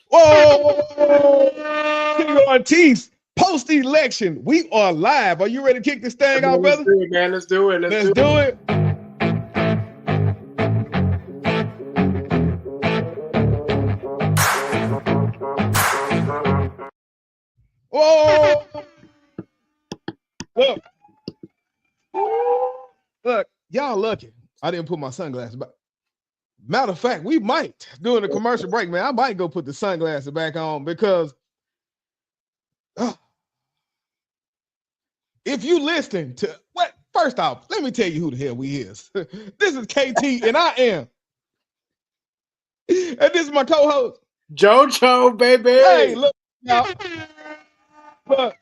Whoa! King Ortiz, post-election, we are live. Are you ready to kick this thing Come off, on, let's brother? do it, man. Let's do it. Let's do it. Whoa! Look, look, y'all lucky. I didn't put my sunglasses back. Matter of fact, we might during the commercial break, man. I might go put the sunglasses back on because if you listen to what, first off, let me tell you who the hell we is. This is KT and I am. And this is my co-host. JoJo, baby. Hey, look, y'all. But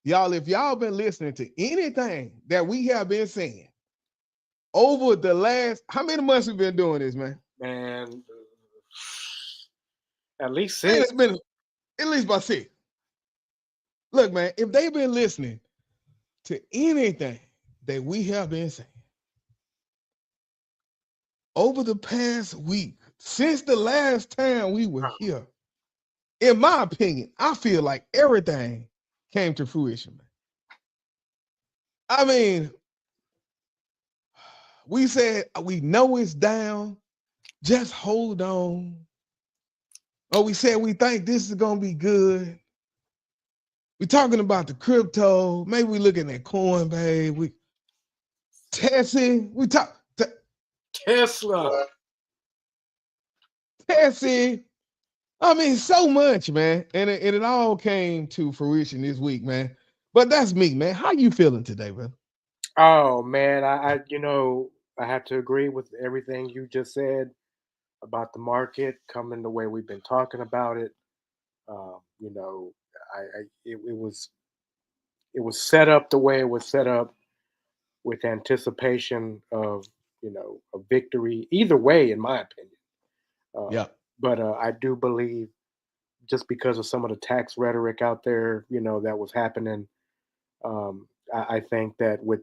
y'all, if y'all been listening to anything that we have been saying over the last, how many months we been doing this, man? Man, at least Man, 6. it's been at least about 6. Look, man, if they've been listening to anything that we have been saying over the past week, since the last time we were here, in my opinion, I feel like everything came to fruition, man. I mean, we said we know it's down, just hold on. Or we said we think this is gonna be good. We're talking about the crypto. Maybe we looking at Coinbase. We testing. We talk Tesla. testing. I mean, so much, man. And it all came to fruition this week, man. But that's me, man. How you feeling today, man? Oh man, I have to agree with everything you just said about the market coming the way we've been talking about it. You know, it was set up the way it was set up with anticipation of a victory either way, in my opinion. Uh, Yeah. but I do believe just because of some of the tax rhetoric out there, that was happening. I think that with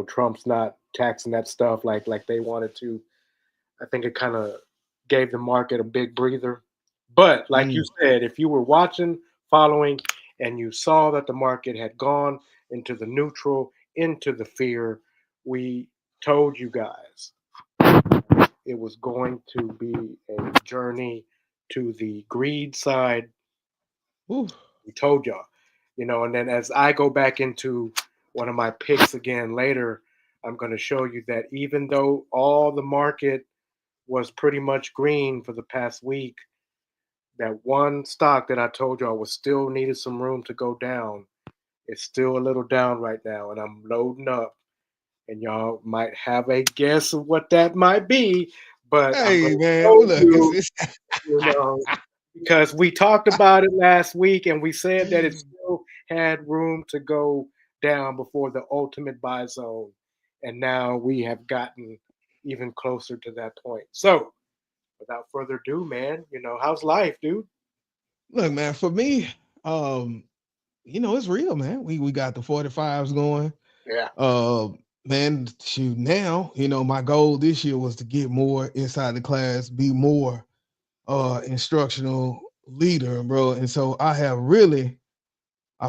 Trump's not taxing that stuff like they wanted to. I think it kind of gave the market a big breather. But like you said, if you were watching, following, and you saw that the market had gone into the neutral, into the fear, we told you guys it was going to be a journey to the greed side. Ooh. We told y'all, and then as I go back into one of my picks again later, I'm going to show you that even though all the market was pretty much green for the past week, that one stock that I told y'all was still needed some room to go down. It's still a little down right now, and I'm loading up. And y'all might have a guess of what that might be, but I'm Hey, going to man. show Look, you, it's you know, because we talked about it last week and we said that it still had room to go down before the ultimate buy zone. And now we have gotten even closer to that point. So, without further ado, man, how's life, dude? look, man, for me, it's real, man. We got the 45s going. Yeah. Uh, man, shoot, now, my goal this year was to get more inside the class, be more instructional leader, bro. And so I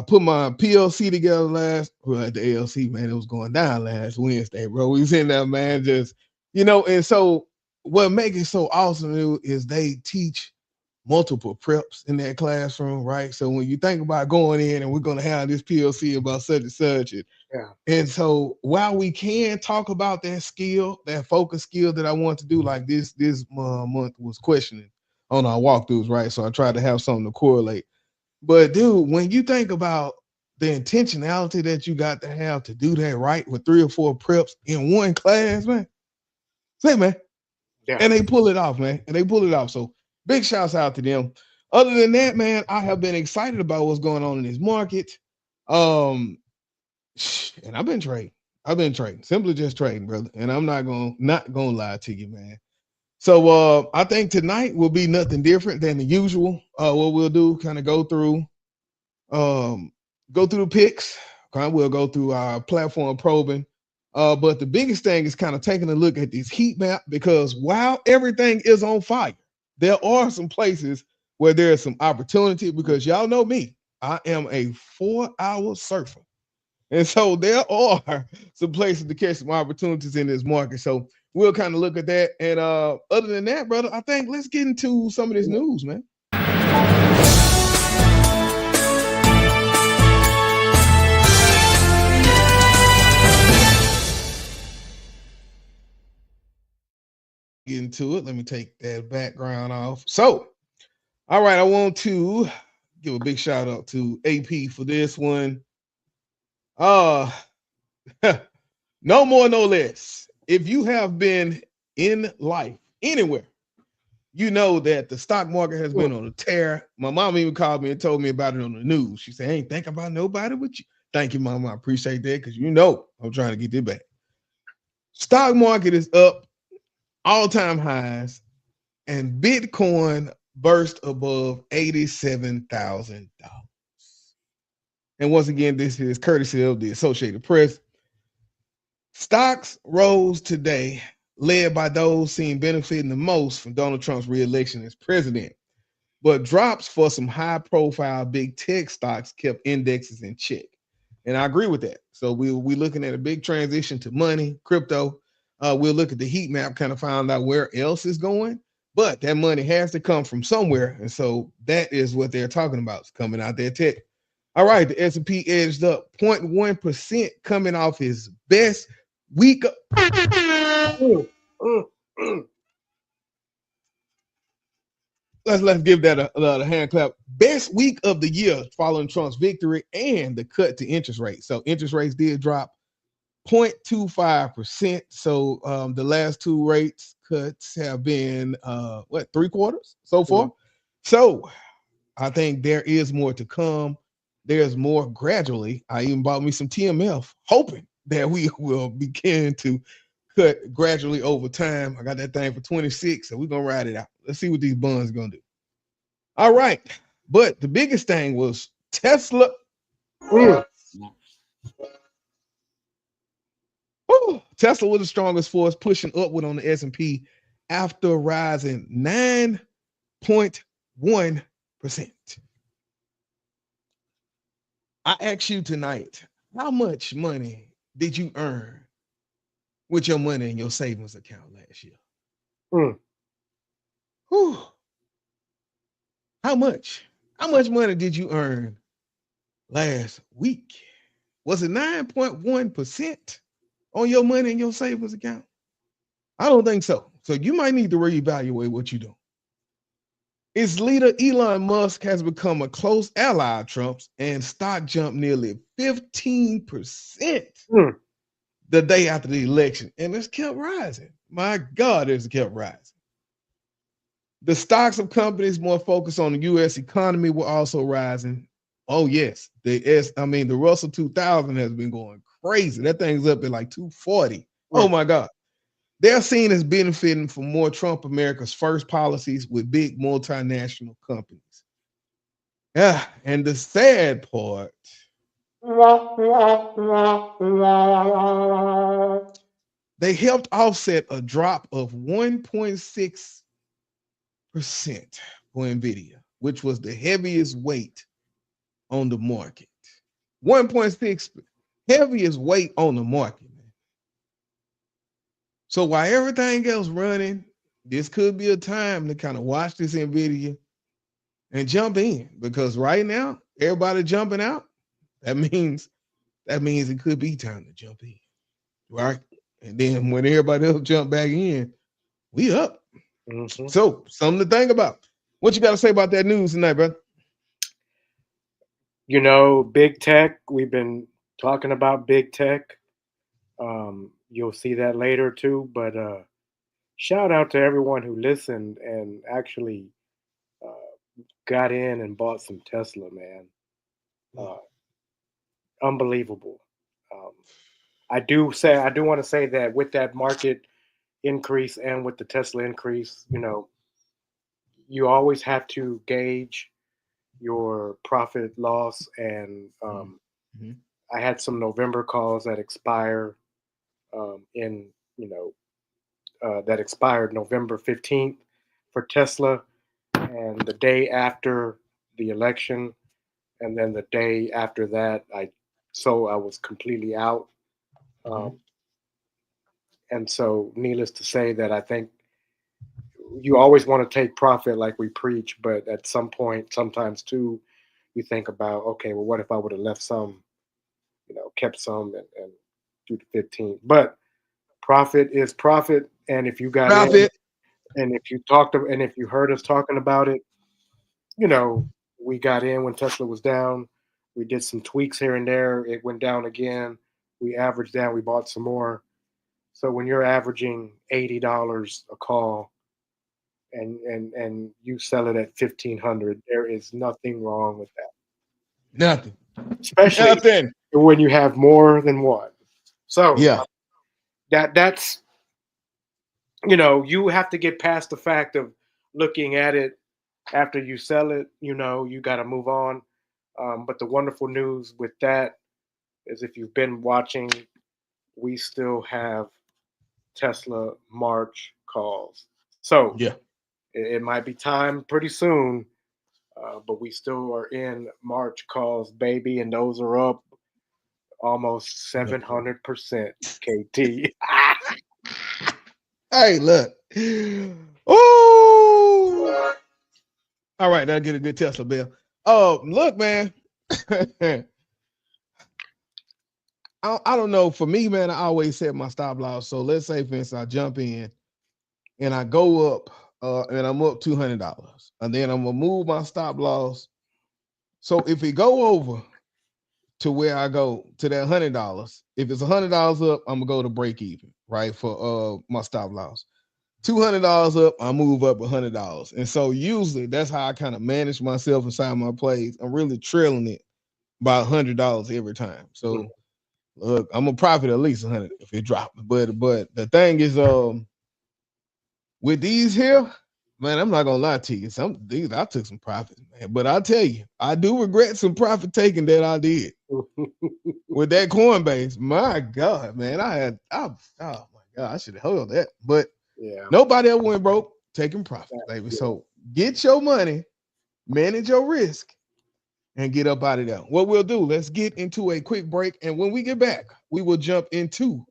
put my PLC together at the ALC, man, it was going down last Wednesday, bro. We was in there, man, just, and so what makes it so awesome is they teach multiple preps in that classroom, right? So when you think about going in and we're going to have this PLC about such and such, Yeah. and so while we can talk about that skill, that focus skill that I want to do, like this month was questioning on our walkthroughs, right? So I tried to have something to correlate. But dude, when you think about the intentionality that you got to have to do that right with 3 or 4 preps in one class, man, say man, Yeah. and they pull it off, man, and they pull it off. So big shouts out to them. Other than that, man, I have been excited about what's going on in this market. Um, and I've been trading. Simply just trading, brother. And I'm not gonna lie to you, man. So I think tonight will be nothing different than the usual. What we'll do, kind of um, go through the picks. Okay, we'll go through our platform probing. But the biggest thing is kind of taking a look at this heat map because while everything is on fire, there are some places where there's some opportunity because y'all know me. I am a 4-hour surfer. And so there are some places to catch some opportunities in this market. So we'll kind of look at that. And other than that, brother, I think let's get into some of this news, man. Get into it. Let me take that background off. So, all right, I want to give a big shout out to AP for this one. Uh no more, no less. If you have been in life anywhere, you know that the stock market has been on a tear. My mom even called me and told me about it on the news. She said, I ain't think about nobody but you. Thank you, Mama. I appreciate that because you know I'm trying to get it back. Stock market is up all-time highs, and Bitcoin burst above $87,000. And once again, this is courtesy of the Associated Press. Stocks rose today, led by those seen benefiting the most from Donald Trump's reelection as president. But drops for some high-profile big tech stocks kept indexes in check. And I agree with that. So we're looking at a big transition to money, crypto. We'll look at the heat map, kind of find out where else is going. But that money has to come from somewhere. And so that is what they're talking about. It's coming out there tech. All right, the S&P edged up 0.1% coming off his best week. Let's give that a hand clap. Best week of the year following Trump's victory and the cut to interest rates. So interest rates did drop 0.25%. So the last two rates cuts have been 3 quarters so far. Mm-hmm. So I think there is more to come. There's more gradually. I even bought me some TMF, hoping that we will begin to cut gradually over time. I got that thing for 26, so we're gonna ride it out. Let's see what these bonds are gonna do. All right, but the biggest thing was Tesla. Tesla was the strongest force, pushing upward on the S&P after rising 9.1%. I ask you tonight, how much money did you earn with your money in your savings account last year? How much? How much money did you earn last week? Was it 9.1% on your money in your savings account? I don't think so. So you might need to reevaluate what you're doing. Its leader, Elon Musk, has become a close ally of Trump's, and stock jumped nearly 15% the day after the election. And it's kept rising. My God, it's kept rising. The stocks of companies more focused on the U.S. economy were also rising. Oh, yes. The Russell 2000 has been going crazy. That thing's up at like 240. Oh, my God. They're seen as benefiting from more Trump America's first policies with big multinational companies. Yeah, and the sad part, they helped offset a drop of 1.6% for NVIDIA, which was the heaviest weight on the market. 1.6 heaviest weight on the market. So while everything else running, this could be a time to kind of watch this NVIDIA and jump in, because right now everybody jumping out. That means it could be time to jump in, right? And then when everybody else jump back in, we up. Mm-hmm. So something to think about. What you got to say about that news tonight, brother? You know, big tech. We've been talking about big tech. You'll see that later too. But shout out to everyone who listened and actually got in and bought some Tesla, man. Unbelievable. I do want to say that with that market increase and with the Tesla increase, you know, you always have to gauge your profit loss. And I had some November calls that expire that expired November 15th for Tesla. And the day after the election, and then the day after that, I was completely out. Mhm. Um, and so, needless to say, that I think you always want to take profit, like we preach, but at some point, sometimes too, you think about, okay, well, what if I would have left some, kept some and do the 15? But profit is profit, and if you got in, Profit. and if you heard us talking about it, we got in when Tesla was down. We did some tweaks here and there. It went down again. We averaged down. We bought some more. So when you're averaging $80 a call and you sell it at 1,500, there is nothing wrong with that. Nothing. Especially Nothing. when you have more than one. So Yeah. that's you have to get past the fact of looking at it after you sell it. You got to move on. But the wonderful news with that is, if you've been watching, we still have Tesla March calls. So Yeah. it might be time pretty soon, but we still are in March calls, baby, and those are up almost 700%, KT. Hey, look. Oh, all right. That'll get a good Tesla bill. Oh, look, man. I don't know. For me, man, I always set my stop loss. So let's say, for instance, I jump in and I go up, and I'm up $200, and then I'm gonna move my stop loss. So if it go over to where I go to that $100, if it's $100 up, I'm gonna go to break even, right? For my stop loss. $200 up, I move up $100. And so usually that's how I kind of manage myself inside my plays. I'm really trailing it by $100 every time. So look, I'm gonna profit at least 100 if it drops. But the thing is, with these here, man, I'm not gonna lie to you. These I took some profits, man. But I tell you, I do regret some profit taking that I did with that Coinbase. My God, man, oh my God, I should have held that. But Yeah. nobody ever went broke taking profit, baby. Yeah. So get your money, manage your risk, and get up out of there. What we'll do, let's get into a quick break. And when we get back, we will jump into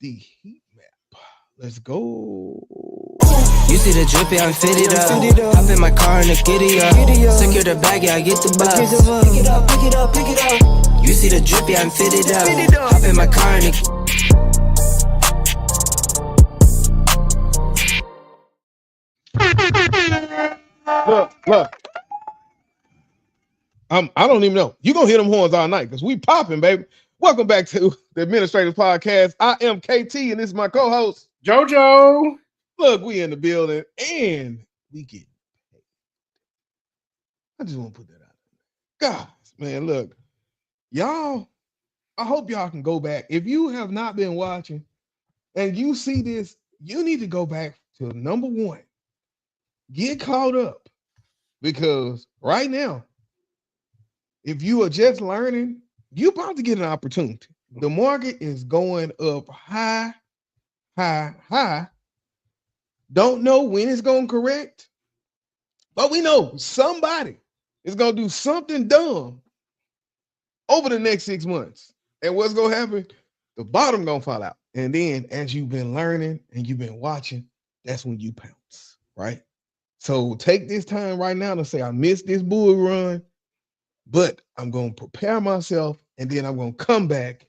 the heat map. Let's go. You see the drippy, I'm fitted up. Hop in my car and the giddy up. Secure the bag, yeah, I get the bus. Pick it up, pick it up, pick it up. You see the drippy, I'm fitted up. Hop in my car and the Look. I don't even know. You're gonna hear them horns all night because we popping, baby. Welcome back to the Administrators Podcast. I am KT, and this is my co-host JoJo. Look, we in the building and we get paid. I just want to put that out there. Guys, man, look, y'all, I hope y'all can go back. If you have not been watching and you see this, you need to go back to number one. Get caught up, because right now, if you are just learning, you're about to get an opportunity. The market is going up high, high, high. Don't know when it's going to correct, but we know somebody is going to do something dumb over the next 6 months. And what's going to happen? The bottom going to fall out. And then as you've been learning and you've been watching, that's when you pounce, right? So take this time right now to say, I missed this bull run, but I'm going to prepare myself, and then I'm going to come back,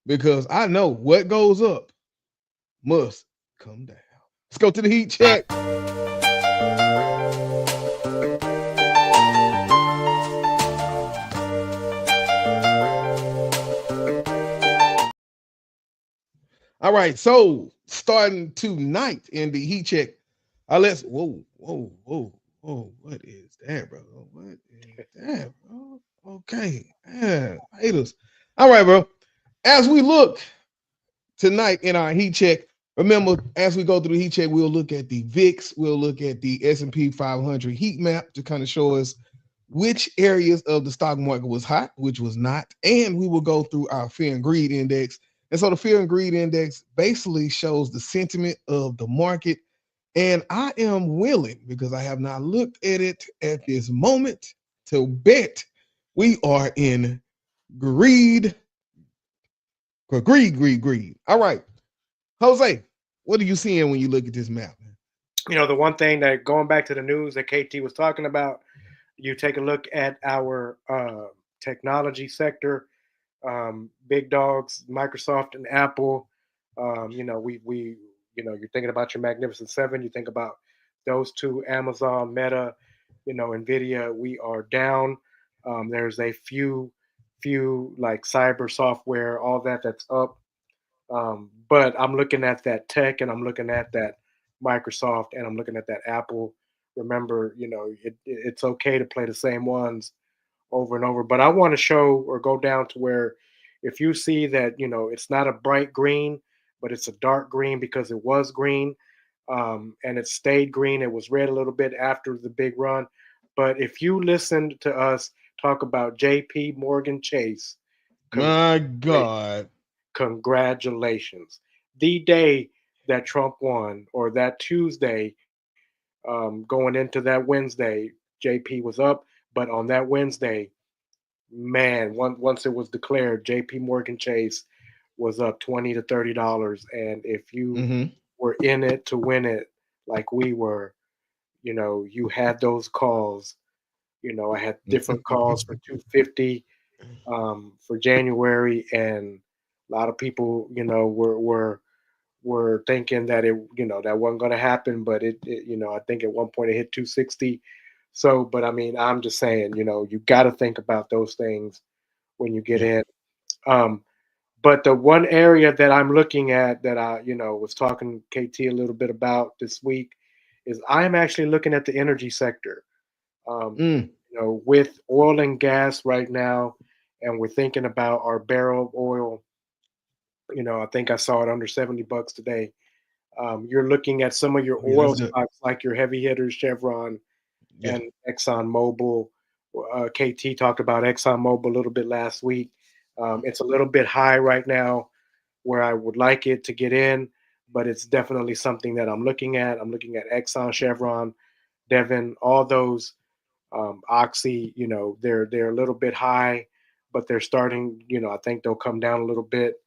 because I know what goes up must come down. Let's go to the heat check. All right, so starting tonight in the heat check, let's whoa, what is that, bro? What is that, bro? Okay, haters. All right, bro. As we look tonight in our heat check, remember, as we go through the heat check, we'll look at the VIX, we'll look at the S&P 500 heat map to kind of show us which areas of the stock market was hot, which was not, and we will go through our fear and greed index. And so the fear and greed index basically shows the sentiment of the market And I am willing, because I have not looked at it at this moment, to bet we are in greed. Greed. All right. Jose, what are you seeing when you look at this map, man? The one thing that, going back to the news that KT was talking about, you take a look at our technology sector, big dogs, Microsoft and Apple. You're thinking about your Magnificent Seven. You think about those two, Amazon, Meta, Nvidia. We are down. There's a few like cyber software, all that's up. But I'm looking at that tech, and I'm looking at that Microsoft, and I'm looking at that Apple. Remember, it's okay to play the same ones over and over. But I want to show or go down to where, if you see that, it's not a bright green, but it's a dark green because it was green, and it stayed green. It was red a little bit after the big run. But if you listened to us talk about JP Morgan Chase, My God. congratulations. The day that Trump won, or that Tuesday, going into that Wednesday, JP was up. But on that Wednesday, man, once it was declared, JP Morgan Chase was up $20 to $30. And if you were in it to win it like we were, you had those calls. I had different calls for 250 for January, and a lot of people, were thinking that that wasn't going to happen, but it, I think at one point it hit 260. So, but I mean, I'm just saying, you got to think about those things when you get in. But the one area that I'm looking at that I, was talking KT a little bit about this week is I'm actually looking at the energy sector. With oil and gas right now, and we're thinking about our barrel of oil. I think I saw it under $70 today. You're looking at some of your oil stocks like your heavy hitters, Chevron and Exxon Mobil. KT talked about Exxon Mobil a little bit last week. It's a little bit high right now where I would like it to get in, but it's definitely something that I'm looking at. I'm looking at Exxon, Chevron, Devon, all those. Oxy, they're a little bit high, but they're starting, I think they'll come down a little bit.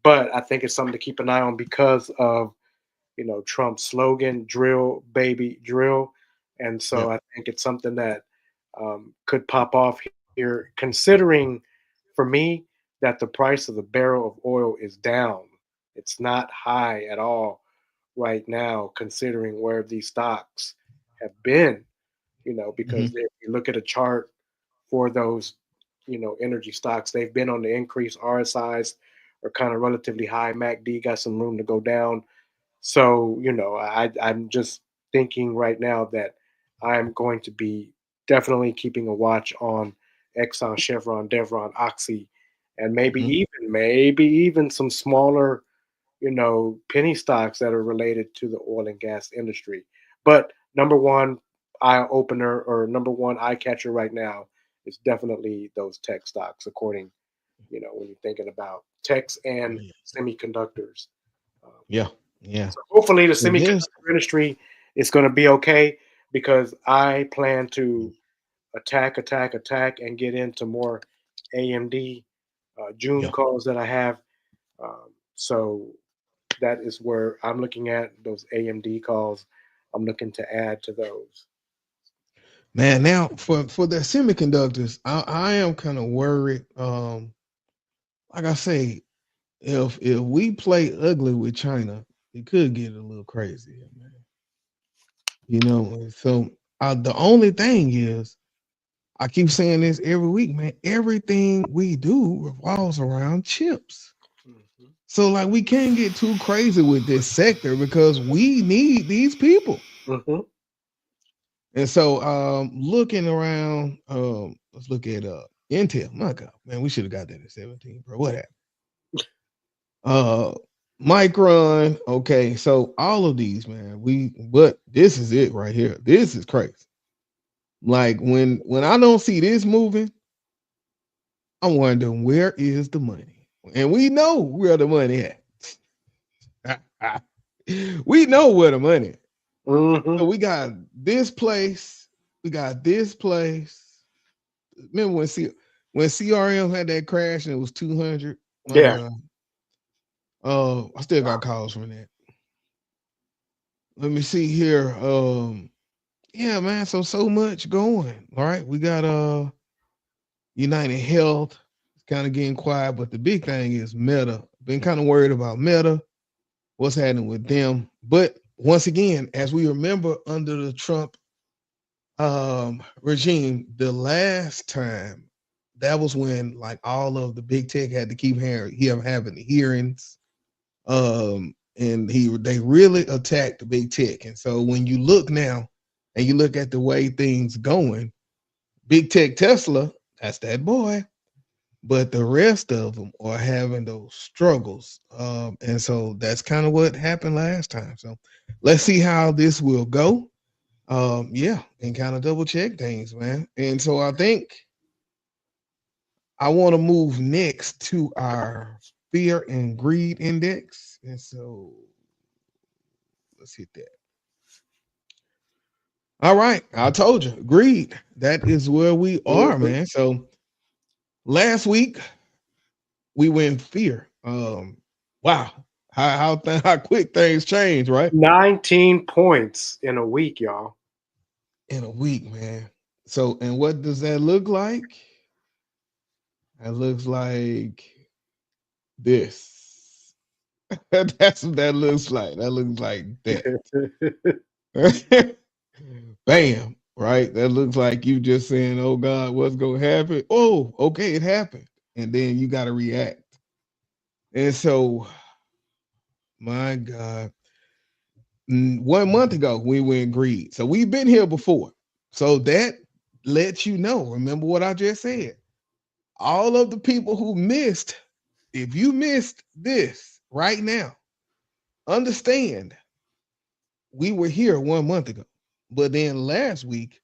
But I think it's something to keep an eye on because of, Trump's slogan, drill, baby, drill. And so I think it's something that could pop off here, considering for me that the price of the barrel of oil is down. It's not high at all right now, considering where these stocks have been, because if you look at a chart for those, energy stocks, they've been on the increase. RSIs are kind of relatively high. MACD got some room to go down. So, I'm just thinking right now that I'm going to be definitely keeping a watch on Exxon, Chevron, Devon, Oxy, and maybe even some smaller, penny stocks that are related to the oil and gas industry. But number one eye opener, or number one eye catcher right now, is definitely those tech stocks, according, when you're thinking about techs and semiconductors. So hopefully the semiconductor industry is going to be okay, because I plan to attack and get into more AMD June calls that I have. So that is where I'm looking at those AMD calls. I'm looking to add to those. Man, now for the semiconductors, I am kind of worried. Like I say, if we play ugly with China, it could get a little crazy, man. So the only thing is, I keep saying this every week, man. Everything we do revolves around chips. So like we can't get too crazy with this sector because we need these people. And so looking around, let's look at Intel. My God, man, we should have got that at 17, bro. What happened? Micron. Okay, so all of these, man, but this is it right here. This is crazy. Like when I don't see this moving, I'm wondering where is the money? And we know where the money at. We know where the money is. So we got this place. We got this place. Remember when CRM had that crash and it was 200? My Yeah. God. I still got calls from that. Let me see here. Yeah, man. So much going. All right. We got United Health. It's kind of getting quiet, but the big thing is Meta. Been kind of worried about Meta, what's happening with them. But once again, as we remember under the Trump regime, the last time that was when like all of the big tech had to keep having the hearings. And they really attacked the big tech. And so when you look now and you look at the way things going, big tech Tesla, that's that boy. But the rest of them are having those struggles. And so that's kind of what happened last time. So let's see how this will go. Yeah, and kind of double check things, man. And so I think I want to move next to our fear and greed index. And so let's hit that. All right. I told you, greed. That is where we are, man. So last week we went fear. Wow. How quick things change, right? 19 points in a week, y'all. In a week, man. So, and what does that look like? That looks like this. That's what that looks like. That looks like that. Bam. Right? That looks like you just saying, oh God, what's gonna happen? Oh, okay, it happened. And then you gotta react. And so, my God, 1 month ago we went greed. So we've been here before. So that lets you know. Remember what I just said. All of the people who missed, if you missed this right now, understand we were here 1 month ago. But then last week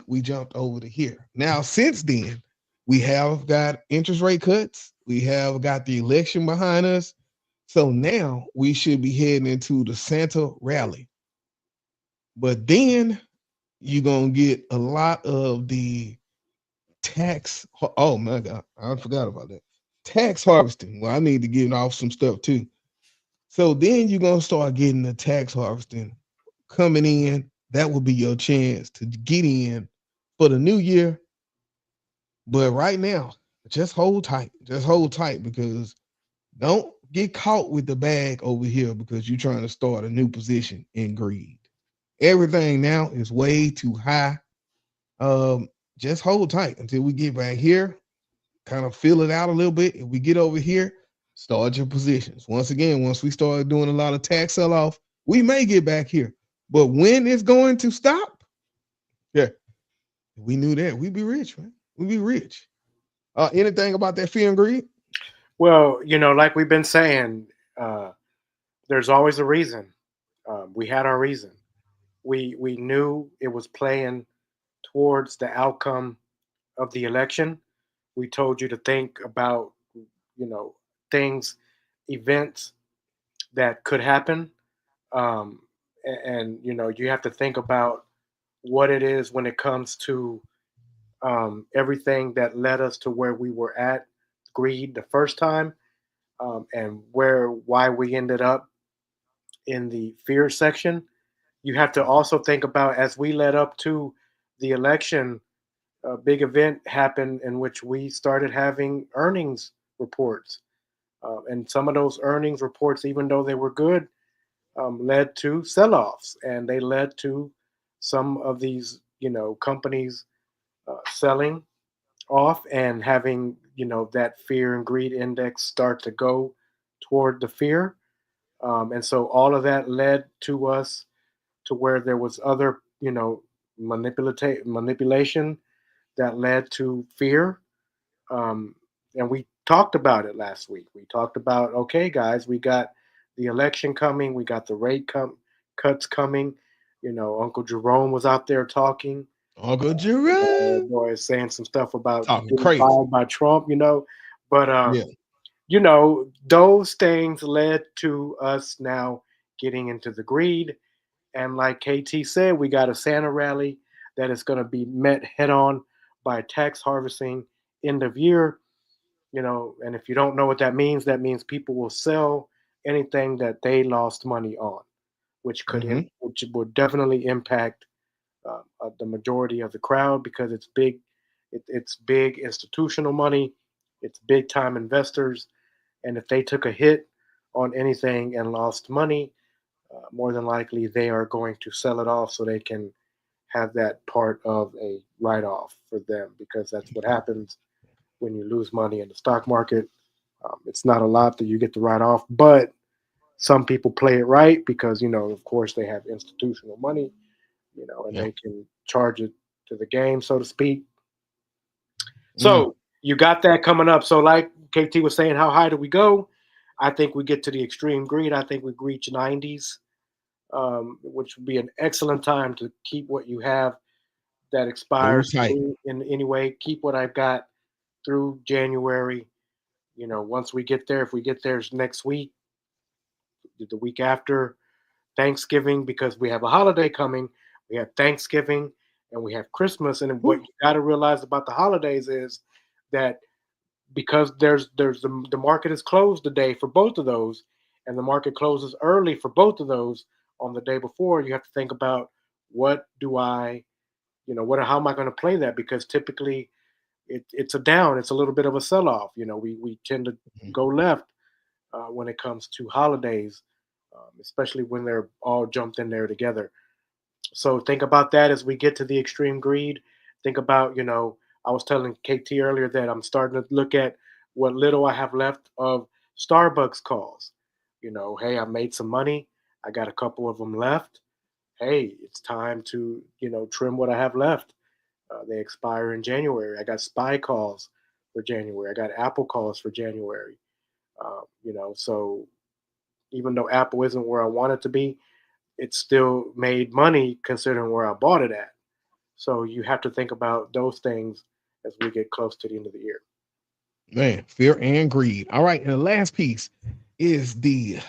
we jumped over to here. Now, since then, we have got interest rate cuts. We have got the election behind us. So now we should be heading into the Santa rally. But then you're going to get a lot of the tax. Oh my God, I forgot about that. Tax harvesting. Well, I need to get off some stuff too. So then you're going to start getting the tax harvesting coming in. That will be your chance to get in for the new year. But right now, just hold tight. Just hold tight because don't get caught with the bag over here because you're trying to start a new position in greed. Everything now is way too high. Just hold tight until we get back here, kind of fill it out a little bit. If we get over here, start your positions. Once again, once we start doing a lot of tax sell-off, we may get back here. But when it's going to stop, yeah, we knew that. We'd be rich, man. We'd be rich. Anything about that fear and greed? Well, like we've been saying, there's always a reason. We had our reason. We knew it was playing towards the outcome of the election. We told you to think about, things, events that could happen. And you have to think about what it is when it comes to everything that led us to where we were at, greed the first time, and why we ended up in the fear section. You have to also think about as we led up to the election, a big event happened in which we started having earnings reports. And some of those earnings reports, even though they were good, led to sell-offs, and they led to some of these, companies selling off and having, that fear and greed index start to go toward the fear. And so all of that led to us to where there was other, manipulation that led to fear. And we talked about it last week. We talked about, okay, guys, we got the election coming. We got the rate cuts coming. Uncle Jerome was out there talking. Uncle Jerome. Boy, saying some stuff about Talking getting crazy. fired by Trump, But, those things led to us now getting into the greed. And like KT said, we got a Santa rally that is going to be met head on by tax harvesting end of year. And if you don't know what that means people will sell anything that they lost money on, Mm-hmm. which would definitely impact the majority of the crowd because it's big. It's big institutional money. It's big time investors, and if they took a hit on anything and lost money, more than likely they are going to sell it off so they can have that part of a write off for them because that's what happens when you lose money in the stock market. It's not a lot that you get to write off, but some people play it right because, of course, they have institutional money, and Yeah. they can charge it to the game, so to speak. Mm. So you got that coming up. So, like KT was saying, how high do we go? I think we get to the extreme greed. I think we reach 90s, which would be an excellent time to keep what you have that Hold expires tight. in any way. Keep what I've got through January. Once we get there, if we get there next week, the week after Thanksgiving, because we have a holiday coming, we have Thanksgiving and we have Christmas. And what Woo. you got to realize about the holidays is that because the market is closed today for both of those, and the market closes early for both of those on the day before, you have to think about what do I, how am I going to play that? Because typically it's a down, it's a little bit of a sell off. We tend to Mhm. go left when it comes to holidays, especially when they're all jumped in there together. So think about that as we get to the extreme greed. Think about, I was telling KT earlier that I'm starting to look at what little I have left of Starbucks calls. Hey, I made some money. I got a couple of them left. Hey, it's time to, trim what I have left. They expire in January. I got spy calls for January. I got Apple calls for January. So even though Apple isn't where I want it to be, it still made money considering where I bought it at. So you have to think about those things as we get close to the end of the year. Man, fear and greed. All right. And the last piece is the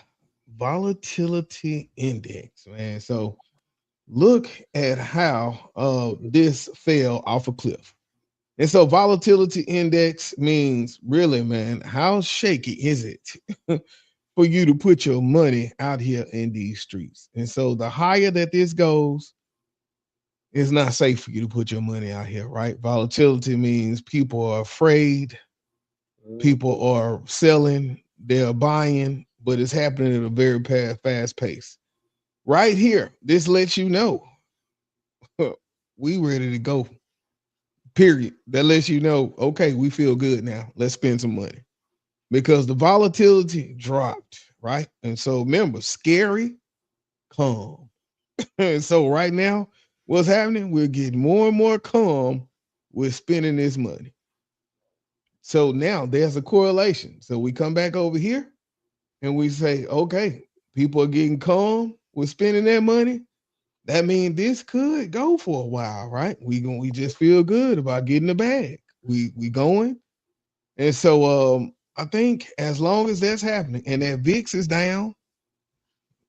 volatility index, man. So look at how this fell off a cliff. And so volatility index means really, man, how shaky is it for you to put your money out here in these streets? And so the higher that this goes, it's not safe for you to put your money out here, right? Volatility means people are afraid, people Mhm. are selling, they're buying, but it's happening at a very fast pace. Right here, this lets you know we ready to go. Period. That lets you know, okay, we feel good now. Let's spend some money because the volatility dropped, right? And so remember, scary, calm. And so right now, what's happening? We're getting more and more calm with spending this money. So now there's a correlation. So we come back over here and we say, okay, people are getting calm with spending their money. That means this could go for a while, right? We just feel good about getting the bag. We going. And so I think as long as that's happening and that VIX is down,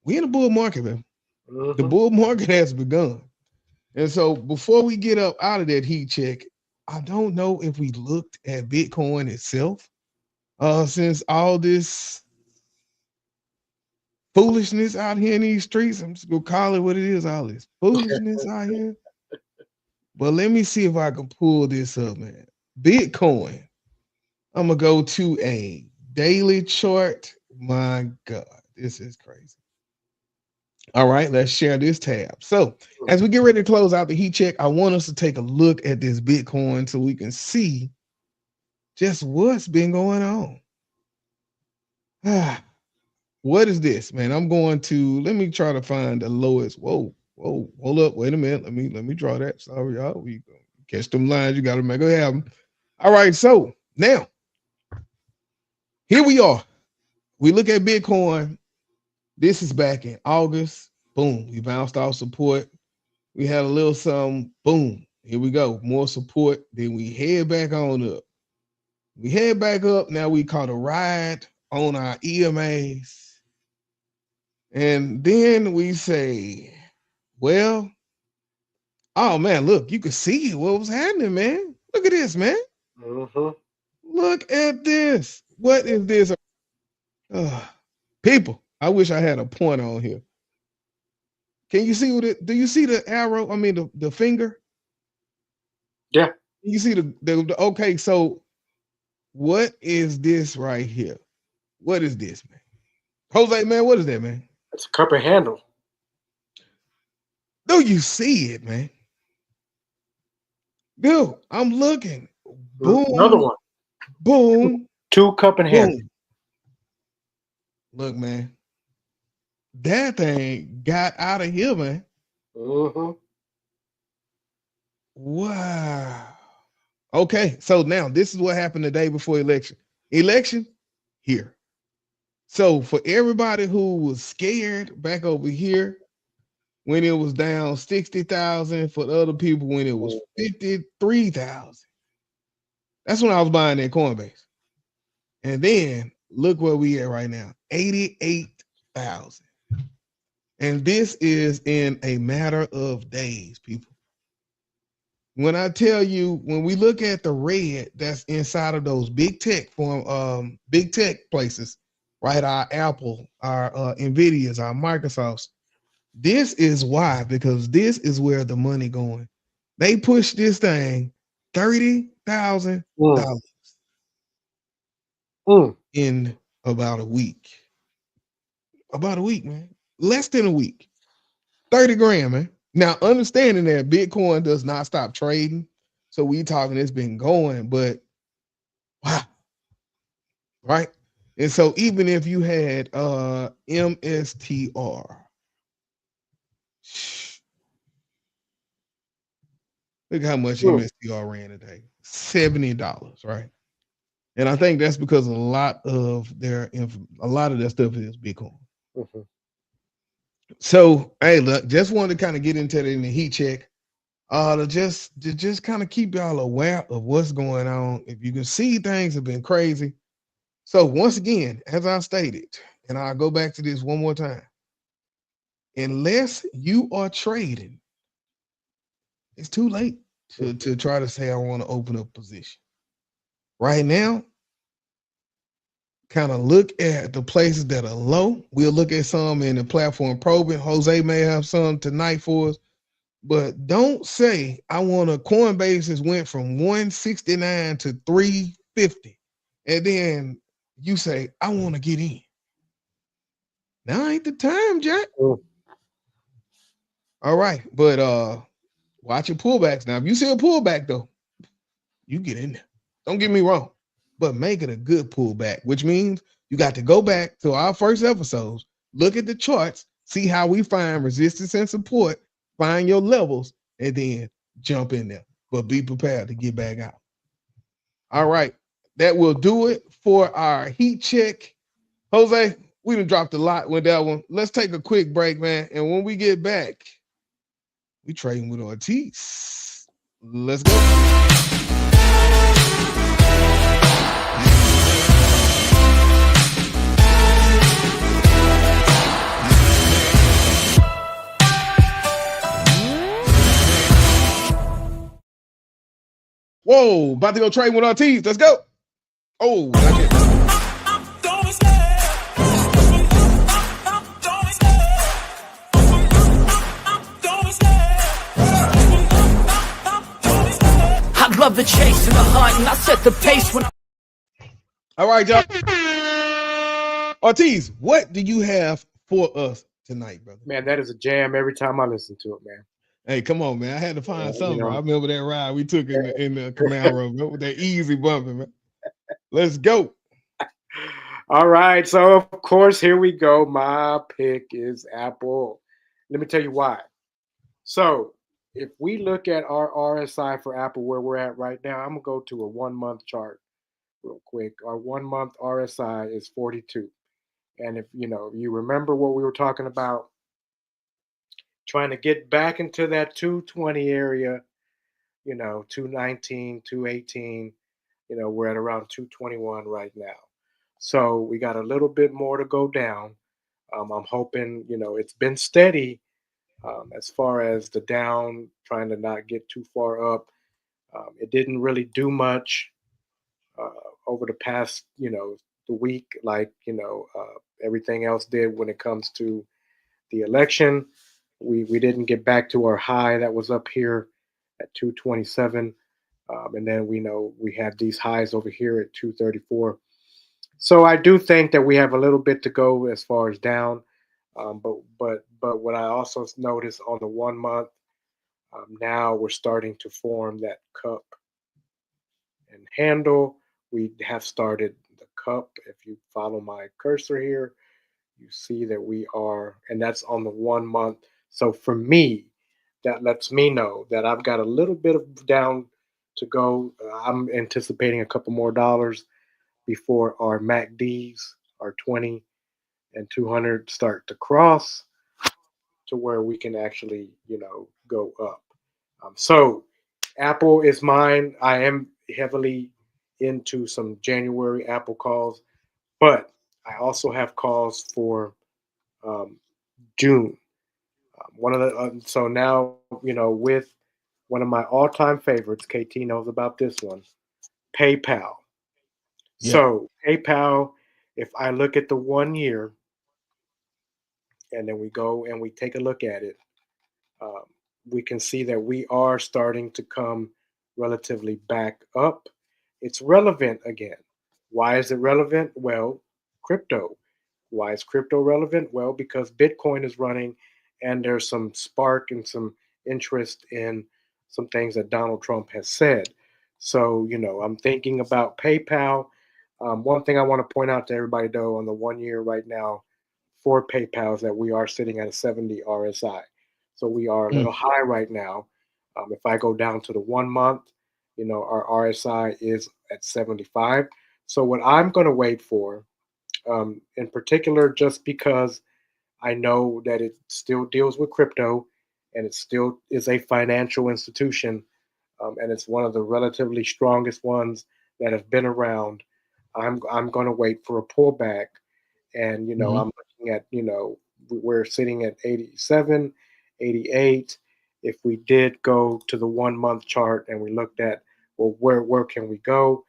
we in a bull market, man. The Mhm. bull market has begun. And so before we get up out of that heat check, I don't know if we looked at Bitcoin itself since all this foolishness out here in these streets. I'm just gonna call it what it is, all this foolishness out here. But let me see if I can pull this up, man. Bitcoin. I'm gonna go to a daily chart. My God, this is crazy. All right, let's share this tab. So as we get ready to close out the heat check, I want us to take a look at this Bitcoin so we can see just what's been going on. What is this, man? I'm going to let me try to find the lowest. Whoa, hold up, wait a minute. Let me draw that. Sorry, y'all. We catch them lines. You got to make it happen. All right, so now here we are. We look at Bitcoin. This is back in August. Boom, we bounced off support. We had a little some. Boom, here we go. More support. Then we head back on up. We head back up. Now we caught a ride on our EMAs. And then we say, Well, oh man, look, you can see what was happening, man. Look at this, man. Mm-hmm. Look at this. What is this? People, I wish I had a point on here. Can you see what it? Do you see the arrow? I mean, the finger. Yeah. You see the okay. So, what is this right here? What is this, man? Jose, man, what is that, man? It's a cup and handle. Do you see it, man? Dude, I'm looking. Boom. Another one. Boom. Two cup and handle. Look, man. That thing got out of here, man. Mm-hmm. Wow. Okay, so now this is what happened the day before election. Election here. So for everybody who was scared back over here when it was down 60,000, for the other people when it was 53,000. That's when I was buying that Coinbase. And then look where we at right now, 88,000. And this is in a matter of days, people. When I tell you, when we look at the red that's inside of those big tech places, right? Our Apple, our Nvidias, our Microsofts. This is why, because this is where the money going. They pushed this thing $30,000 in about a week. About a week, man. Less than a week. 30 grand, man. Now, understanding that Bitcoin does not stop trading. So we talking it's been going, but wow. Right? And so even if you had MSTR, look how much MSTR ran today. $70, right? And I think that's because a lot of their stuff is Bitcoin. Mm-hmm. So, hey, look, just wanted to kind of get into it in the heat check. To just kind of keep y'all aware of what's going on. If you can see, things have been crazy. So once again, as I stated, and I'll go back to this one more time, unless you are trading, it's too late to try to say I want to open up position. Right now, kind of look at the places that are low. We'll look at some in the platform probing. Jose may have some tonight for us. But don't say I want a Coinbase has went from 169 to 350. And then you say, I want to get in. Now ain't the time, Jack. All right. But watch your pullbacks. Now, if you see a pullback, though, you get in there. Don't get me wrong. But make it a good pullback, which means you got to go back to our first episodes, look at the charts, see how we find resistance and support, find your levels, and then jump in there. But be prepared to get back out. All right. That will do it for our heat check. Jose, we done dropped a lot with that one. Let's take a quick break, man. And when we get back, we trading with Ortiz. Let's go. Whoa, about to go trade with Ortiz. Let's go. Oh, that's it. I love the chase and the hunt, and I set the pace when. All right, y'all. Ortiz, what do you have for us tonight, brother? Man, that is a jam every time I listen to it, man. Hey, come on, man. I had to find something. I remember that ride we took in the Camaro, bro, with that easy bumping, man. Let's go. All right. So, of course, here we go. My pick is Apple. Let me tell you why. So, if we look at our RSI for Apple, where we're at right now, I'm going to go to a 1 month chart real quick. Our 1 month RSI is 42. And if you remember what we were talking about, trying to get back into that 220 area, 219, 218, we're at around 221 right now. So we got a little bit more to go down. I'm hoping, it's been steady As far as the down, trying to not get too far up, it didn't really do much uh, over the past, the week, like everything else did when it comes to the election. We didn't get back to our high that was up here at 227, and then we know we had these highs over here at 234. So I do think that we have a little bit to go as far as down. But what I also noticed on the 1 month, now we're starting to form that cup and handle. We have started the cup. If you follow my cursor here, you see that we are, and that's on the 1 month. So for me, that lets me know that I've got a little bit of down to go. I'm anticipating a couple more dollars before our MACDs, our 20 and 200 start to cross to where we can actually, go up. So Apple is mine. I am heavily into some January Apple calls, but I also have calls for um, June. One of the so now with one of my all-time favorites, KT knows about this one, PayPal. Yeah. So PayPal, if I look at the 1 year and then we go and we take a look at it, um, we can see that we are starting to come relatively back up. It's relevant again. Why is it relevant? Well, crypto. Why is crypto relevant? Well, because Bitcoin is running and there's some spark and some interest in some things that Donald Trump has said. So, I'm thinking about PayPal. One thing I want to point out to everybody, though, on the 1 year right now for PayPal is that we are sitting at a 70 RSI. So we are a Mm. little high right now. If I go down to the 1 month, our RSI is at 75. So what I'm going to wait for, in particular, just because I know that it still deals with crypto and it still is a financial institution, and it's one of the relatively strongest ones that have been around. I'm going to wait for a pullback, and Hmm. I'm looking at we're sitting at 87, 88. If we did go to the 1 month chart and we looked at, well, where can we go,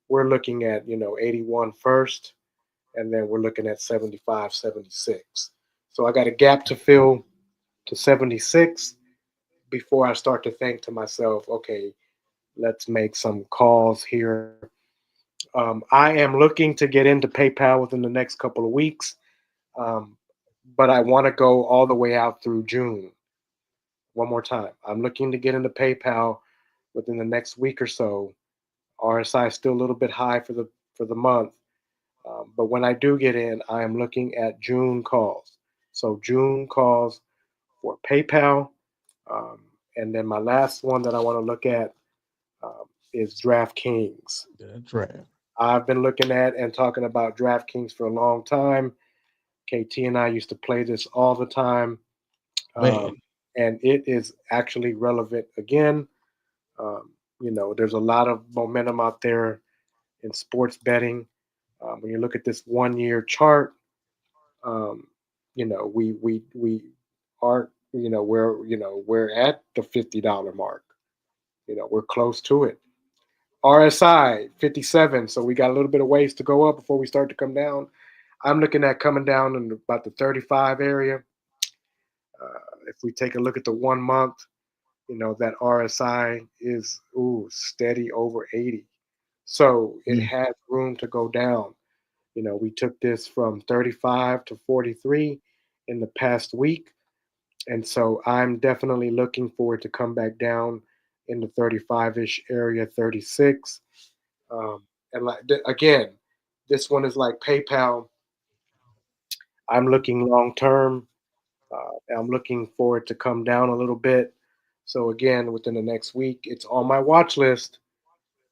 we're looking at 81 first, and then we're looking at 75, 76. So I got a gap to fill to 76 before I start to think to myself, okay, let's make some calls here. I am looking to get into PayPal within the next couple of weeks, um, but I want to go all the way out through June. One more time, I'm looking to get into PayPal within the next week or so. RSI is still a little bit high for the month, but when I do get in, I am looking at June calls. So June calls for PayPal, um, and then my last one that I want to look at is DraftKings. That's right. I've been looking at and talking about DraftKings for a long time. KT and I used to play this all the time, um, Man. and it is actually relevant again. Um, there's a lot of momentum out there in sports betting. When you look at this 1 year chart, um, we are we're at the $50 mark. We're close to it. RSI 57, so we got a little bit of ways to go up before we start to come down. I'm looking at coming down in about the 35 area. If we take a look at the 1 month, that RSI is steady over 80. So it Mm. has room to go down. We took this from 35 to 43 in the past week. And so I'm definitely looking for it to come back down in the 35-ish area, 36. And again, this one is like PayPal. I'm looking long term. I'm looking for it to come down a little bit. So again, within the next week, it's on my watch list.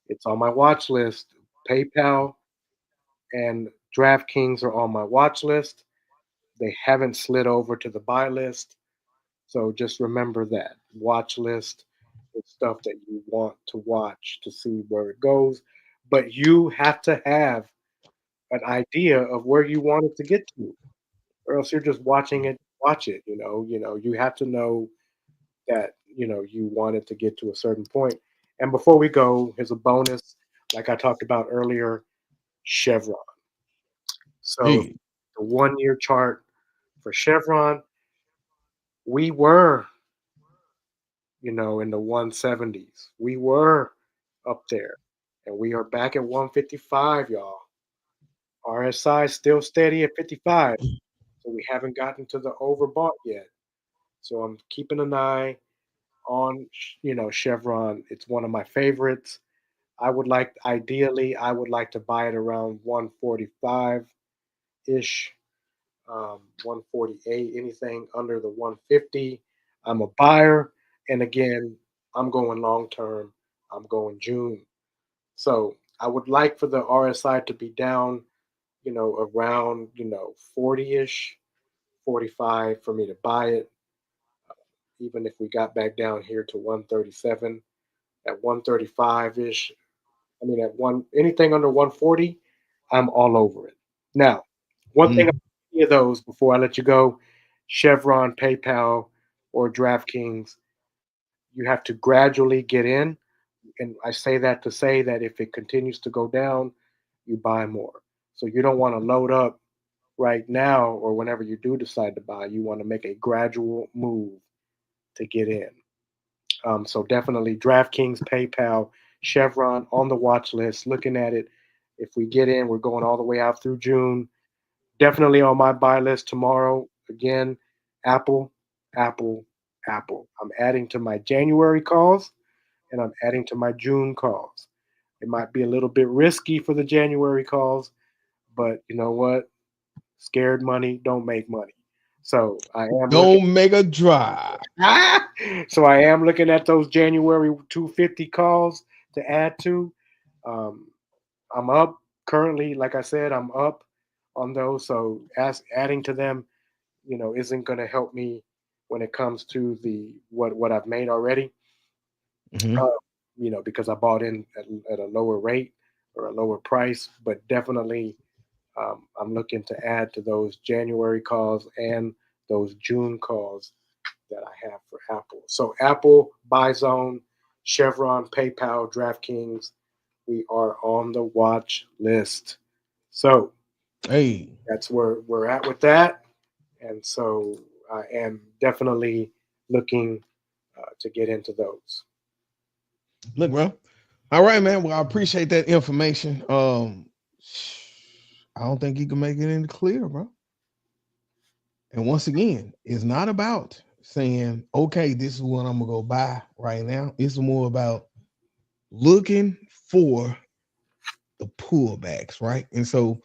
It's on my watch list. PayPal and DraftKings are on my watch list. They haven't slid over to the buy list. So just remember that watch list is stuff that you want to watch to see where it goes. But you have to have an idea of where you want it to get to, or else you're just watching it watch it. You have to know that you want it to get to a certain point. And before we go, here's a bonus, like I talked about earlier, Chevron. So Hey, the 1 year chart for Chevron, we were in the 170s. We were up there, and we are back at 155, y'all. RSI still steady at 55, so we haven't gotten to the overbought yet. So I'm keeping an eye on Chevron. It's one of my favorites. I would like to buy it around 145 ish, 148. Anything under the 150, I'm a buyer. And again, I'm going long term. I'm going June. So I would like for the RSI to be down, around 40 ish, 45 for me to buy it. Even if we got back down here to 137, at 135 ish, I mean, at anything under 140, I'm all over it. Now, one thing mm, about any of those before I let you go, Chevron, PayPal, or DraftKings, you have to gradually get in. And I say that to say that if it continues to go down, you buy more. So you don't want to load up right now or whenever you do decide to buy. You want to make a gradual move to get in. So definitely DraftKings, PayPal, Chevron on the watch list, looking at it. If we get in, we're going all the way out through June. Definitely on my buy list tomorrow. Again, Apple, Apple, Apple. I'm adding to my January calls and I'm adding to my June calls. It might be a little bit risky for the January calls, but you know what? Scared money don't make money. So I am looking. don't make a drive. So I am looking at those January 250 calls to add to. Um, I'm up currently, like I said, I'm up on those. So adding to them, isn't going to help me when it comes to the what I've made already. Mhm. Uh, because I bought in at a lower rate or a lower price, but definitely I'm looking to add to those January calls and those June calls that I have for Apple. So Apple, BuyZone, Chevron, PayPal, DraftKings, we are on the watch list. So Hey, that's where we're at with that. And so I am definitely looking to get into those. look, bro. All right, man. Well, I appreciate that information. I don't think you can make it any clearer, bro. And once again, it's not about saying, okay, this is what I'm gonna go buy right now. It's more about looking for the pullbacks, right? And so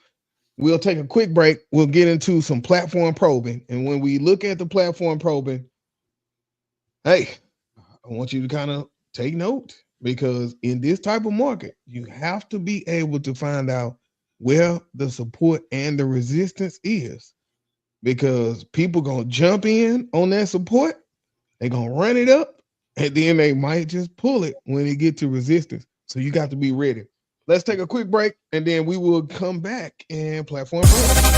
we'll take a quick break. We'll get into some platform probing. And when we look at the platform probing, hey, I want you to kind of take note because in this type of market, you have to be able to find out where the support and the resistance is because people gonna jump in on that support, they gonna run it up, and then they might just pull it when it get to resistance. So you got to be ready. Let's take a quick break and then we will come back and platform probe.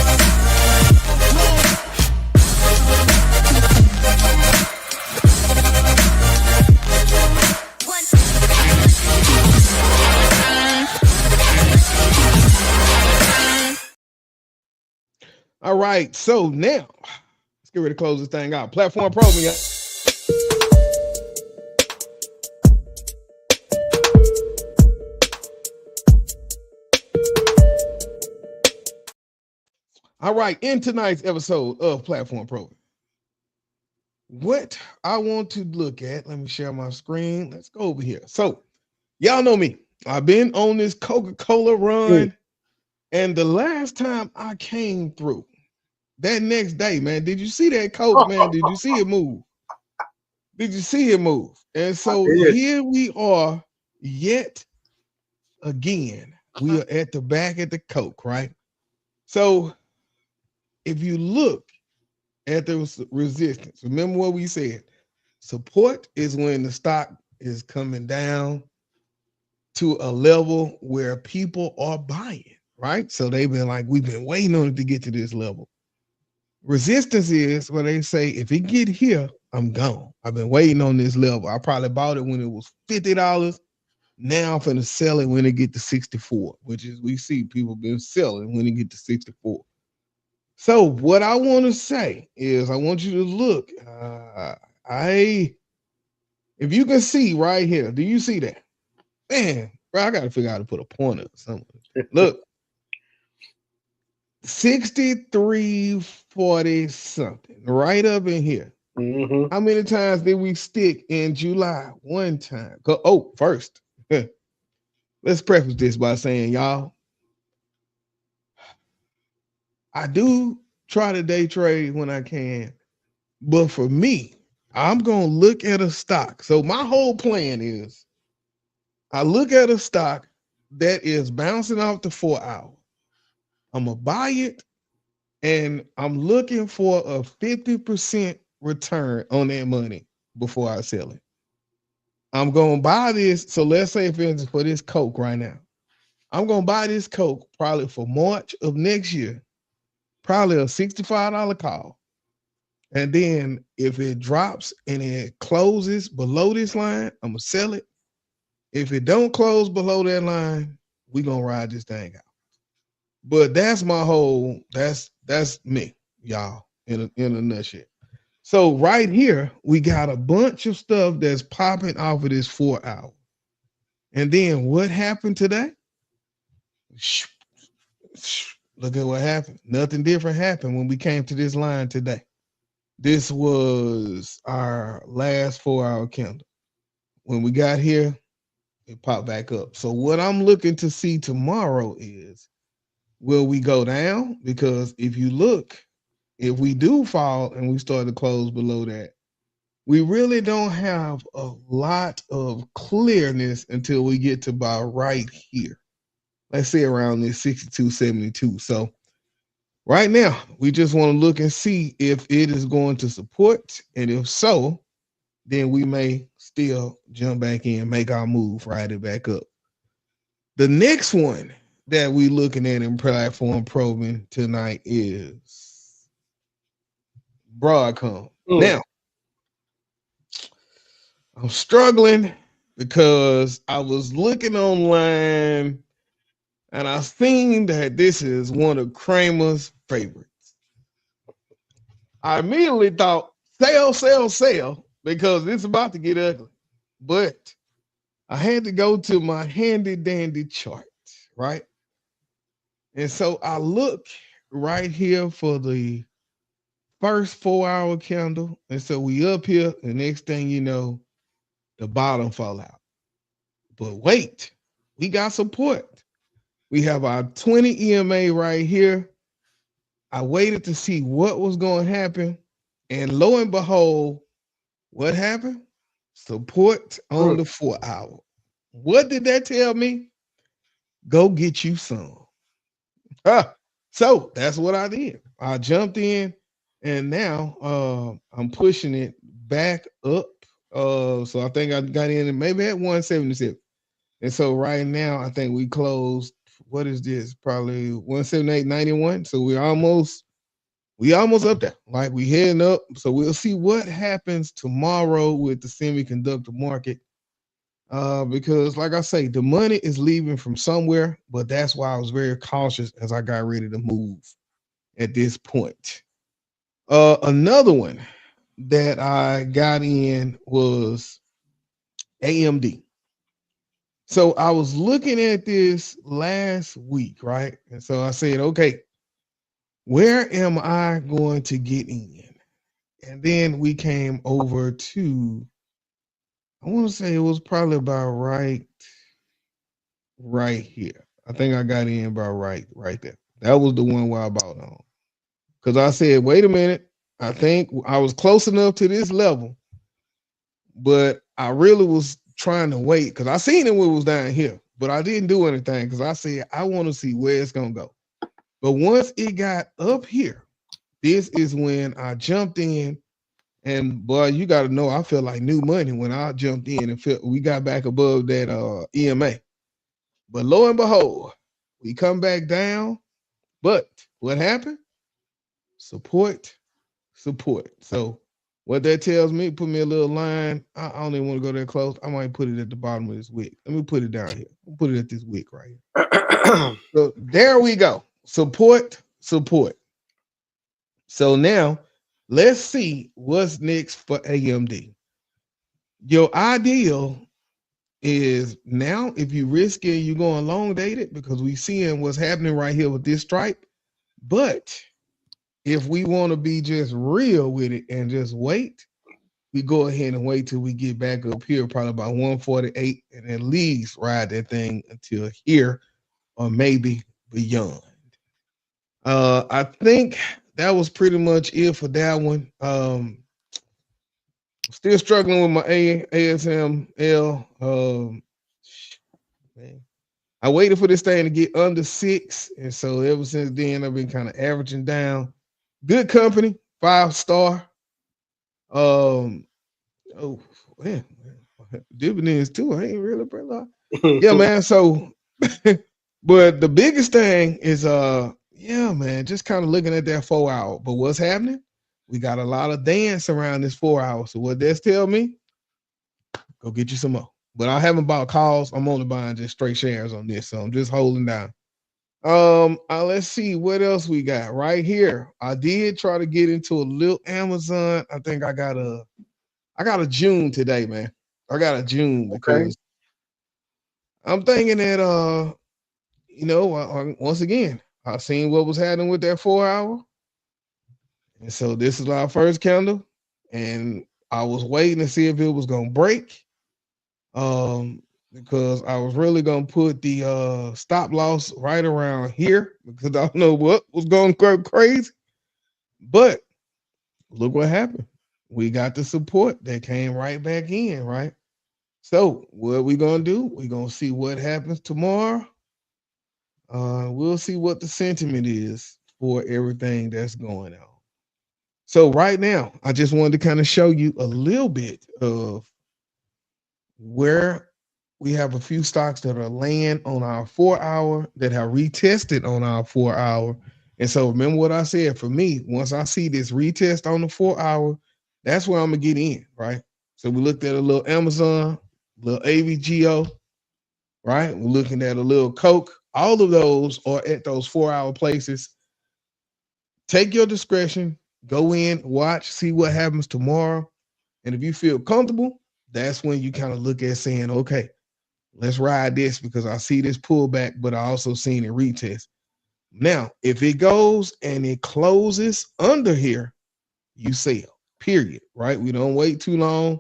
All right, so now let's get ready to close this thing out. Platform probing. All right, in tonight's episode of Platform Probing, what I want to look at, let me share my screen. Let's go over here. So, y'all know me. I've been on this Coca-Cola run, and the last time I came through, that next day, man, did you see that Coke, man? Did you see it move? Did you see it move? And I so did. here we are yet again. We are at the back at the Coke, right? So if you look at the resistance, remember what we said. Support is when the stock is coming down to a level where people are buying, right? So they've been like, we've been waiting on it to get to this level. Resistance is where they say, if it get here, I'm gone. I've been waiting on this level. I probably bought it when it was $50. Now I'm finna sell it when it get to 64, which is we see people been selling when it get to 64. So what I want to say is I want you to look. If you can see right here, do you see that? Man, bro, I got to figure out how to put a pointer or something. Look, 63.40 something, right up in here. Mm-hmm. How many times did we stick in July? One time. First, let's preface this by saying, y'all, I do try to day trade when I can, but for me, I'm going to look at a stock. So my whole plan is I look at a stock that is bouncing off the 4 hour. I'm going to buy it, and I'm looking for a 50% return on that money before I sell it. I'm going to buy this. So let's say, for instance, for this Coke right now, I'm going to buy this Coke probably for March of next year, probably a $65 call. And then if it drops and it closes below this line, I'm going to sell it. If it don't close below that line, we're going to ride this thing out. But that's my whole, that's me, y'all, in a nutshell. So right here, we got a bunch of stuff that's popping off of this 4 hour. And then what happened today? Look at what happened. Nothing different happened when we came to this line today. This was our last 4 hour candle. When we got here, it popped back up. So what I'm looking to see tomorrow is, will we go down? Because if you look, if we do fall and we start to close below that, we really don't have a lot of clearness until we get to about right here. Let's say around this 62.72. So right now, we just want to look and see if it is going to support. And if so, then we may still jump back in, make our move, ride it back up. The next one that we looking at in platform probing tonight is Broadcom. Now, I'm struggling because I was looking online and I seen that this is one of Kramer's favorites. I immediately thought, sell, because it's about to get ugly. But I had to go to my handy dandy chart, right? And so I look right here for the first 4 hour candle. And so we up here, and next thing you know, the bottom fall out. But wait, we got support. We have our 20 EMA right here. I waited to see what was going to happen. And lo and behold, what happened? Support on the 4 hour. What did that tell me? Go get you some. So that's what I did. I jumped in, and now I'm pushing it back up. So I think I got in maybe at 177. And so right now, I think we closed, what is this? Probably 178.91. So we almost up there. Like we heading up. So we'll see what happens tomorrow with the semiconductor market. Because like I say, the money is leaving from somewhere, but that's why I was very cautious as I got ready to move at this point. Another one that I got in was AMD. So I was looking at this last week, right? And so I said, okay, where am I going to get in? And then we came over to, I want to say it was probably about right here. I think I got in about right there. That was the one where I bought on. Because I said, wait a minute, I think I was close enough to this level, but I really was trying to wait because I seen it when it was down here, but I didn't do anything because I said, I want to see where it's going to go. But once it got up here, this is when I jumped in. And boy, you got to know, I felt like new money when I jumped in and we got back above that EMA. But lo and behold, we come back down. But what happened? support. So what that tells me, put me a little line. I don't even want to go that close. I might put it at the bottom of this wick. Let me put it down here. I'll put it at this wick right here. So there we go. Support. So now let's see what's next for AMD. Your ideal is now if you risk it, you're going long dated because we seeing what's happening right here with this stripe. But if we want to be just real with it and just wait, we go ahead and wait till we get back up here, probably about 148, and at least ride that thing until here or maybe beyond. I think that was pretty much it for that one. Still struggling with my ASML. Man. I waited for this thing to get under 6, and so ever since then I've been kind of averaging down. Good company, 5-star. Oh man, dividends too. I ain't really bro. Yeah, man. So, but the biggest thing is yeah, man, just kind of looking at that 4 hour. But what's happening? We got a lot of dance around this 4 hour. So what that's tell me? Go get you some more. But I haven't bought calls. I'm only buying just straight shares on this. So I'm just holding down. Let's see what else we got right here. I did try to get into a little Amazon. I think I got a June today, man. I got a June because I'm thinking that once again, I seen what was happening with that 4 hour. And so this is our first candle. And I was waiting to see if it was gonna break. Because I was really gonna put the stop loss right around here because I don't know what was going crazy. But look what happened. We got the support that came right back in, right? So what we gonna do? We're gonna see what happens tomorrow. We'll see what the sentiment is for everything that's going on. So right now, I just wanted to kind of show you a little bit of where we have a few stocks that are laying on our 4 hour that have retested on our 4 hour. And so remember what I said, for me, once I see this retest on the 4 hour, that's where I'm gonna get in, right? So we looked at a little Amazon, little AVGO, right? We're looking at a little Coke. All of those are at those 4 hour places. Take your discretion, go in, watch, see what happens tomorrow. And if you feel comfortable, that's when you kind of look at saying, okay, let's ride this because I see this pullback, but I also seen it retest. Now, if it goes and it closes under here, you sell, period, right? We don't wait too long.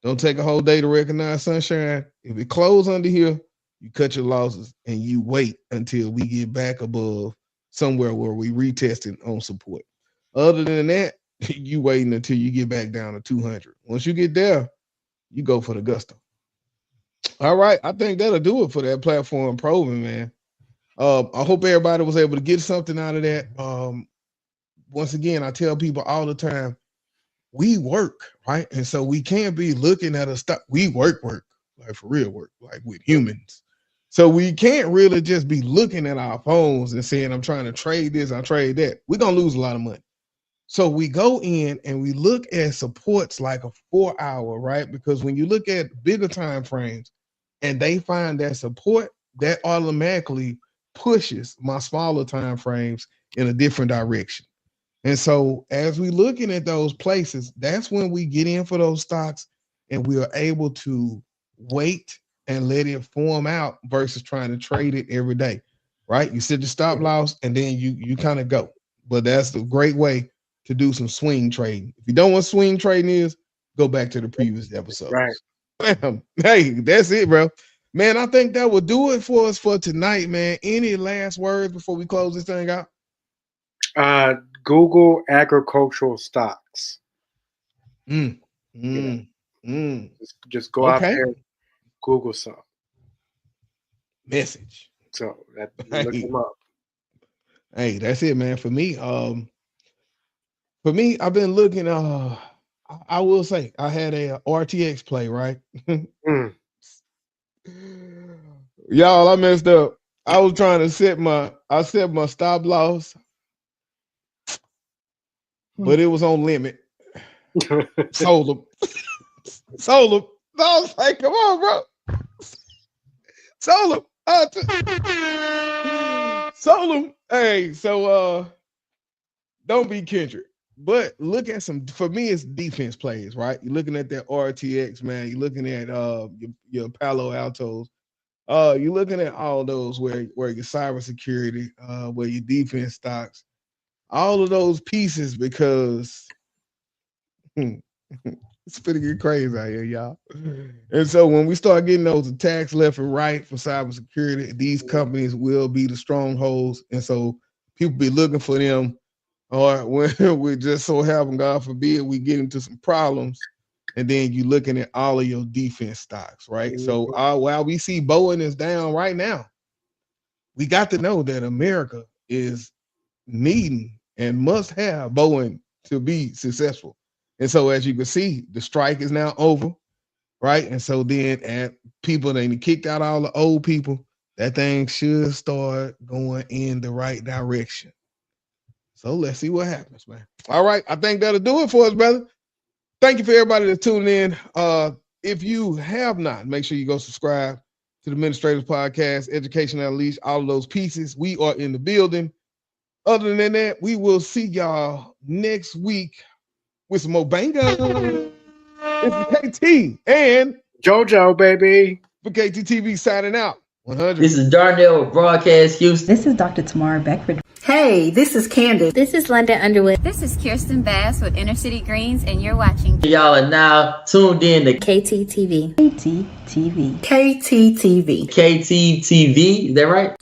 Don't take a whole day to recognize sunshine. If it closes under here, you cut your losses and you wait until we get back above somewhere where we retesting on support. Other than that, you waiting until you get back down to 200. Once you get there, you go for the gusto. All right, I think that'll do it for that platform probing, man. I hope everybody was able to get something out of that. Once again, I tell people all the time, we work, right? And so we can't be looking at a stock. We work, like for real work, like with humans. So we can't really just be looking at our phones and saying, I'm trying to trade this, I trade that. We're going to lose a lot of money. So we go in and we look at supports like a 4 hour, right? Because when you look at bigger time frames and they find that support, that automatically pushes my smaller time frames in a different direction. And so as we looking at those places, that's when we get in for those stocks and we are able to wait and let it form out versus trying to trade it every day, right? You set the stop loss and then you kind of go. But that's a great way to do some swing trading. If you don't know what swing trading is, go back to the previous episodes. Right. Hey, that's it, bro. Man, I think that will do it for us for tonight, man. Any last words before we close this thing out? Google agricultural stocks. Just go out there, Google some. Message. So look them up. Hey, that's it, man. For me, I've been looking. I will say I had a RTX play, right? Y'all, I messed up. I was trying to set my stop loss. but it was on limit. Sold them. Sold them. I was like, come on, bro. Sold them. Sold them. Hey, so don't be Kendrick. But look at for me, it's defense plays, right? You're looking at that RTX, man. You're looking at your Palo Altos. You're looking at all those where your cybersecurity, where your defense stocks, all of those pieces, because it's pretty get crazy out here, y'all. And so when we start getting those attacks left and right for cybersecurity, these companies will be the strongholds. And so people be looking for them, or when we just so happen, God forbid, we get into some problems, and then you looking at all of your defense stocks, right? So while we see Boeing is down right now, we got to know that America is needing and must have Boeing to be successful. And so as you can see, the strike is now over, right? And so then people, they kicked out all the old people, that thing should start going in the right direction. So let's see what happens, man. All right, I think that'll do it for us, brother. Thank you for everybody that's tuning in. If you have not, make sure you go subscribe to the Administrators Podcast, Education Unleashed, all of those pieces. We are in the building. Other than that, we will see y'all next week with some more bangers. It's KT and JoJo, baby. For KTTV signing out. 100. This is Darnell with Broadcast Houston. This is Dr. Tamara Beckford. Hey, this is Candace. This is London Underwood. This is Kirsten Bass with Inner City Greens, and you're watching. Y'all are now tuned in to KTTV. KTTV. KTTV. KTTV. Is that right?